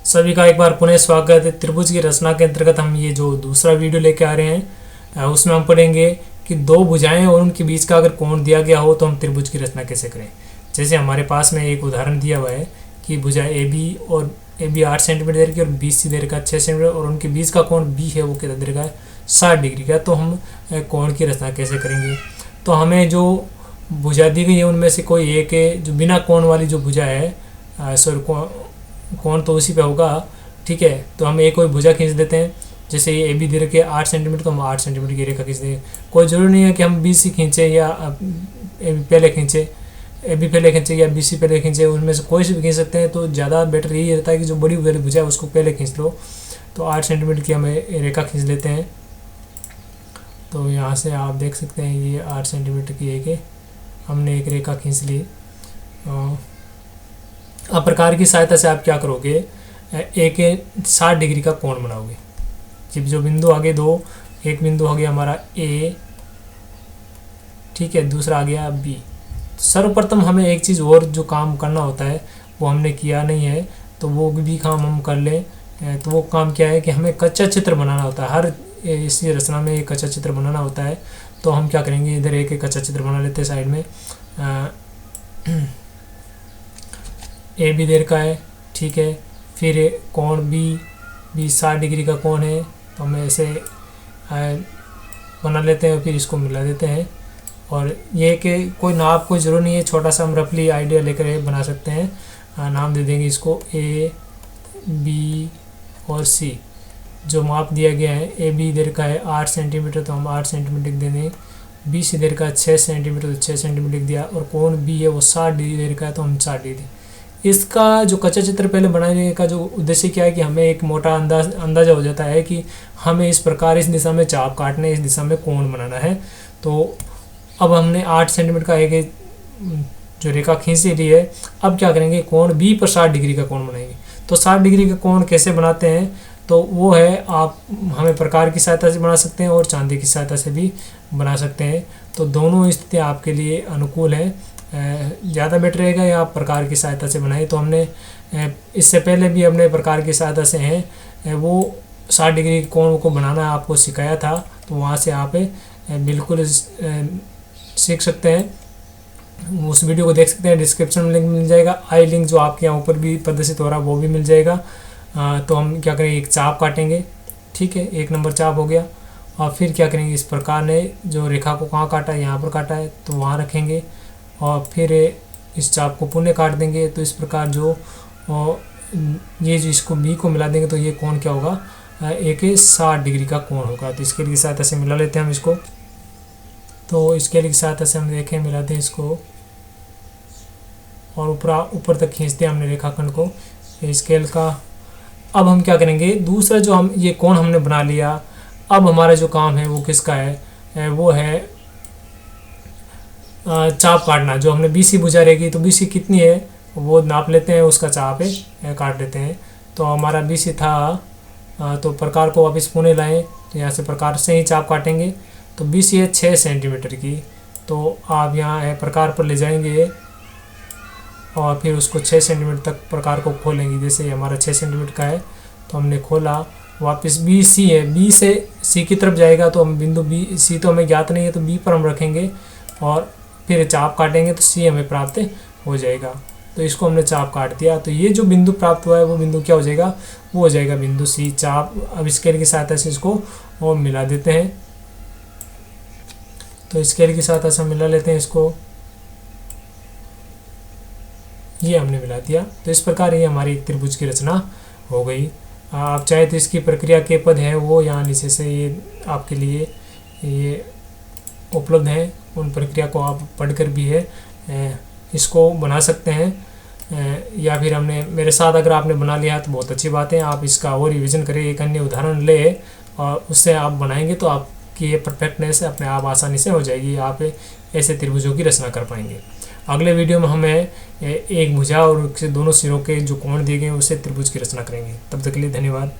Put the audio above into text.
सभी का एक बार पुनः स्वागत है। त्रिभुज की रचना के अंतर्गत हम ये जो दूसरा वीडियो लेके आ रहे हैं उसमें हम पढ़ेंगे कि दो भुजाएं और उनके बीच का अगर कोण दिया गया हो तो हम त्रिभुज की रचना कैसे करें। जैसे हमारे पास में एक उदाहरण दिया हुआ है कि भुजा ए बी 8 सेंटीमीटर दे रखी है और बी सी दे रखा है 6 सेंटीमीटर और उनके बीच का कोण बी है वो कितना दे रखा है 60 डिग्री का। तो हम कोण की रचना कैसे करेंगे। तो हमें जो भुजा दी गई है उनमें से कोई एक जो बिना कोण वाली जो भुजा है सॉरी कोण तो उसी पे होगा, ठीक है। तो हम एक कोई भुजा खींच देते हैं। जैसे ये ए बी दे रखे 8 सेंटीमीटर तो हम 8 सेंटीमीटर की रेखा खींच देंगे। कोई ज़रूरी नहीं है कि हम बी सी खींचे या ए बी पहले खींचे, ए बी पहले खींचे या बी सी पहले खींचे, उनमें से कोई से भी खींच सकते हैं। तो ज़्यादा बेटर यही रहता है कि जो बड़ी वाली भुजा है उसको पहले खींच लो। तो 8 सेंटीमीटर की हम रेखा खींच लेते हैं। तो यहाँ से आप देख सकते हैं ये 8 सेंटीमीटर की हमने एक रेखा खींच ली। अब प्रकार की सहायता से आप क्या करोगे, एक 60 डिग्री का कोण बनाओगे। जब जो बिंदु आगे दो, एक बिंदु हो गया हमारा ए, ठीक है, दूसरा आ गया बी। सर्वप्रथम हमें एक चीज़ और जो काम करना होता है वो हमने किया नहीं है, तो वो भी काम हम कर लें। तो वो काम क्या है कि हमें कच्चा चित्र बनाना होता है। हर इसी रचना में एक कच्चा चित्र बनाना होता है। तो हम क्या करेंगे, इधर एक कच्चा चित्र बना लेते हैं साइड में। ए बी दे रखा है, ठीक है। फिर कोण बी 60 डिग्री का कोण है, तो हम ऐसे बना लेते हैं और फिर इसको मिला देते हैं। और ये कि कोई नाप कोई ज़रूरत नहीं है, छोटा सा हम रफली आइडिया लेकर बना सकते हैं। नाम दे देंगे इसको ए बी और सी। जो माप दिया गया है, ए बी दे रखा है 8 सेंटीमीटर तो हम 8 सेंटीमीटर लिख देंगे। बी सी दे रखा है 6 सेंटीमीटर तो 6 सेंटीमीटर लिख दिया। और कोण बी है वो 60 डिग्री दे रखा है तो हम 60 डिग्री। इसका जो कच्चा चित्र पहले बनाने का जो उद्देश्य क्या है कि हमें एक मोटा अंदाज़ा हो जाता है कि हमें इस प्रकार इस दिशा में चाप काटने, इस दिशा में कोण बनाना है। तो अब हमने 8 सेंटीमीटर का एक जो रेखा खींच ली है। अब क्या करेंगे, कोण बी पर 60 डिग्री का कोण बनाएंगे। तो 60 डिग्री का कोण कैसे बनाते हैं, तो वो है आप हमें प्रकार की सहायता से बना सकते हैं और चांदी की सहायता से भी बना सकते हैं। तो दोनों स्थितियाँ आपके लिए अनुकूल है। ज़्यादा बेटर रहेगा या आप प्रकार की सहायता से बनाएं। तो हमने इससे पहले भी अपने प्रकार की सहायता से हैं वो 60 डिग्री कोण को बनाना आपको सिखाया था। तो वहाँ से आप बिल्कुल सीख सकते हैं। उस वीडियो को देख सकते हैं, डिस्क्रिप्शन में लिंक मिल जाएगा। आई लिंक जो आपके यहाँ ऊपर भी प्रदर्शित हो रहा है वो भी मिल जाएगा। तो हम क्या करेंगे, एक चाप काटेंगे, ठीक है, 1 नंबर चाप हो गया। और फिर क्या करेंगे, इस प्रकार ने जो रेखा को कहाँ काटा है, यहाँ पर काटा है तो वहाँ रखेंगे। और फिर इस चाप को पुनः काट देंगे। तो इस प्रकार जो ये जो इसको बी को मिला देंगे तो ये कोण क्या होगा, एक 60 डिग्री का कोण होगा। तो स्केल की सहायता से मिला लेते हैं हम इसको। तो स्केल की सहायता से हम देखें, मिलाते हैं इसको और ऊपर तक खींचते हैं हमने रेखाखंड को स्केल का। अब हम क्या करेंगे, दूसरा जो हम ये कोण हमने बना लिया, अब हमारा जो काम है वो किसका है, वो है चाप काटना। जो हमने बी सी भुजा रहेगी तो बी सी कितनी है वो नाप लेते हैं, उसका चाप है काट देते हैं। तो हमारा बी सी था, तो प्रकार को वापस पुणे लाएं तो यहाँ से प्रकार से ही चाप काटेंगे। तो बी सी है 6 सेंटीमीटर की। तो आप यहाँ प्रकार पर ले जाएंगे और फिर उसको 6 सेंटीमीटर तक प्रकार को खोलेंगे। जैसे हमारा 6 सेंटीमीटर का है तो हमने खोला, वापस बी सी है, बी से सी की तरफ जाएगा। तो हम बिंदु बी सी तो हमें ज्ञात नहीं है तो बी पर हम रखेंगे और फिर चाप काटेंगे तो सी हमें प्राप्त हो जाएगा। तो इसको हमने चाप काट दिया। तो ये जो बिंदु प्राप्त हुआ है वो बिंदु क्या हो जाएगा, वो हो जाएगा बिंदु सी। चाप अब स्केल की सहायता से इसको और मिला देते हैं। तो स्केल की सहायता से मिला लेते हैं इसको, ये हमने मिला दिया। तो इस प्रकार ये हमारी त्रिभुज की रचना हो गई। आप चाहे तो इसकी प्रक्रिया के पद हैं वो यहाँ नीचे से ये आपके लिए ये उपलब्ध हैं। उन प्रक्रिया को आप पढ़कर भी इसको बना सकते हैं। या फिर हमने मेरे साथ अगर आपने बना लिया तो बहुत अच्छी बात है। आप इसका और रिविज़न करें, एक अन्य उदाहरण ले और उससे आप बनाएंगे तो आपकी ये परफेक्टनेस अपने आप आसानी से हो जाएगी। आप ऐसे त्रिभुजों की रचना कर पाएंगे। अगले वीडियो में हमें एक भुजा और उसके दोनों सिरों के जो कोण दिए गए हैं उससे त्रिभुज की रचना करेंगे। तब तक के लिए धन्यवाद।